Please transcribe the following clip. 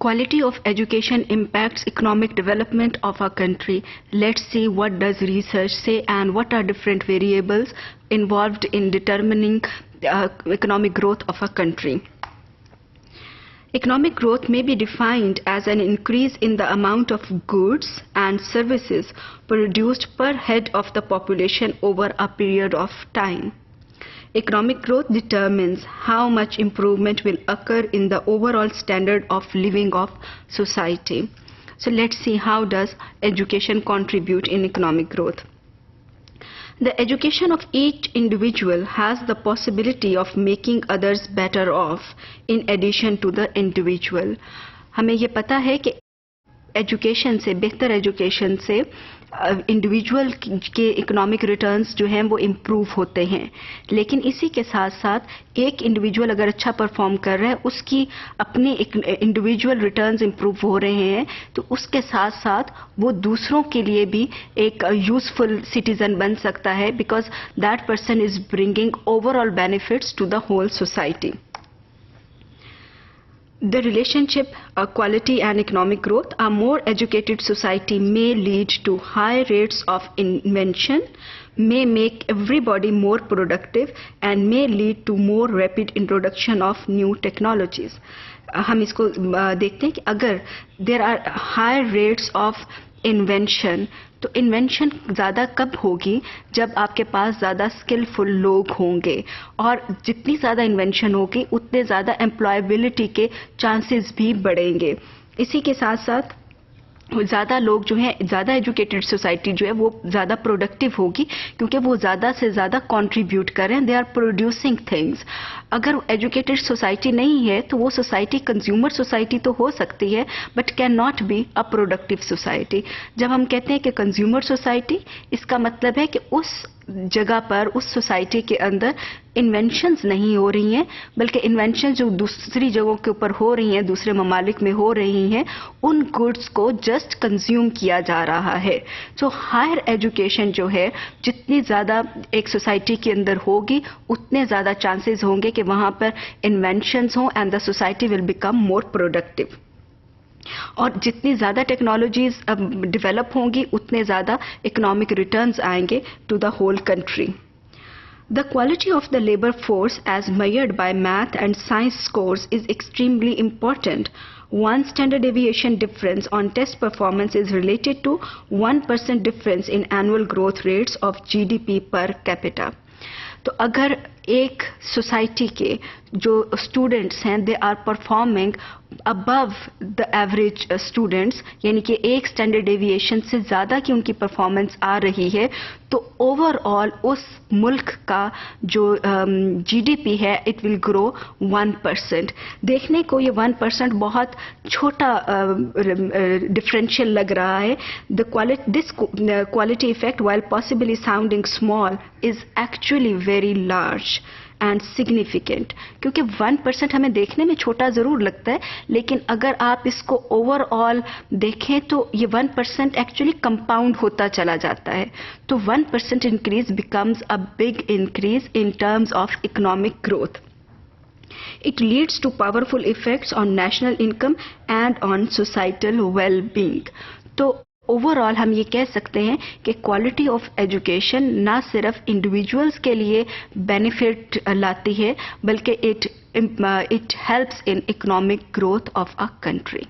Quality of education impacts economic development of a country. Let's see what does research say and what are different variables involved in determining economic growth of a country. Economic growth may be defined as an increase in the amount of goods and services produced per head of the population over a period of time. Economic growth determines how much improvement will occur in the overall standard of living of society. So let's see how does education contribute in economic growth. The education of each individual has the possibility of making others better off in addition to the individual. हमें ये पता है कि education से, बेहतर education से individual के economic returns जो हैं वो इम्प्रूव होते हैं, लेकिन इसी के साथ साथ एक इंडिविजुअल अगर अच्छा परफॉर्म कर रहा है, उसकी अपनी इंडिविजुअल रिटर्न्स इम्प्रूव हो रहे हैं, तो उसके साथ साथ वो दूसरों के लिए भी एक यूजफुल सिटीजन बन सकता है, because that person is bringing overall benefits to the whole society. The relationship, quality and economic growth. A more educated society may lead to high rates of invention, may make everybody more productive and may lead to more rapid introduction of new technologies. हम इसको देखते हैं कि अगर there are high rates of invention, तो invention ज़्यादा कब होगी? जब आपके पास ज़्यादा स्किलफुल लोग होंगे, और जितनी ज़्यादा इन्वेंशन होगी उतने ज़्यादा एम्प्लॉयबिलिटी के चांसेस भी बढ़ेंगे. इसी के साथ साथ ज़्यादा लोग जो हैं, ज़्यादा एजुकेटेड सोसाइटी जो है वो ज़्यादा प्रोडक्टिव होगी, क्योंकि वो ज़्यादा से ज़्यादा कंट्रीब्यूट कर रहे हैं, दे आर प्रोड्यूसिंग थिंग्स. अगर एजुकेटेड सोसाइटी नहीं है तो वो सोसाइटी कंज्यूमर सोसाइटी तो हो सकती है, but can not be a productive society. जब हम कहते हैं कि कंज्यूमर सोसाइटी, इसका मतलब है कि उस जगह पर, उस सोसाइटी के अंदर इन्वेंशंस नहीं हो रही हैं, बल्कि इन्वेंशन जो दूसरी जगहों के ऊपर हो रही हैं, दूसरे ममालिक में हो रही हैं, उन गुड्स को जस्ट कंज्यूम किया जा रहा है. सो हायर एजुकेशन जो है, जितनी ज़्यादा एक सोसाइटी के अंदर होगी, उतने ज़्यादा चांसेस होंगे कि वहाँ पर इन्वेंशंस हों and the society will become more productive. और जितनी ज़्यादा टेक्नोलॉजीज डेवलप होंगी, उतने ज़्यादा इकोनॉमिक रिटर्न्स आएंगे to the whole country. The quality of the labor force as measured by math and science scores is extremely important. One standard deviation difference on test performance is related to 1% difference in annual growth rates of GDP per capita. तो अगर एक society के जो students हैं, they are performing above the average students, यानी कि एक standard deviation से ज़्यादा की उनकी परफॉर्मेंस आ रही है, तो ओवरऑल उस मुल्क का जो जीडीपी है, इट विल ग्रो 1%. देखने को ये 1% बहुत छोटा डिफरेंशियल लग रहा है. This quality effect, while possibly sounding small, is actually very large and significant. क्योंकि 1% हमें देखने में छोटा ज़रूर लगता है, लेकिन अगर आप इसको ओवरऑल देखें तो ये 1% एक्चुअली कंपाउंड होता चला जाता है. तो 1% increase becomes a big increase in terms of economic growth. It leads to powerful effects on national income and on societal well-being. तो ओवरऑल हम ये कह सकते हैं कि क्वालिटी ऑफ एजुकेशन ना सिर्फ इंडिविजुअल्स के लिए बेनिफिट लाती है, बल्कि it helps in economic growth of a country.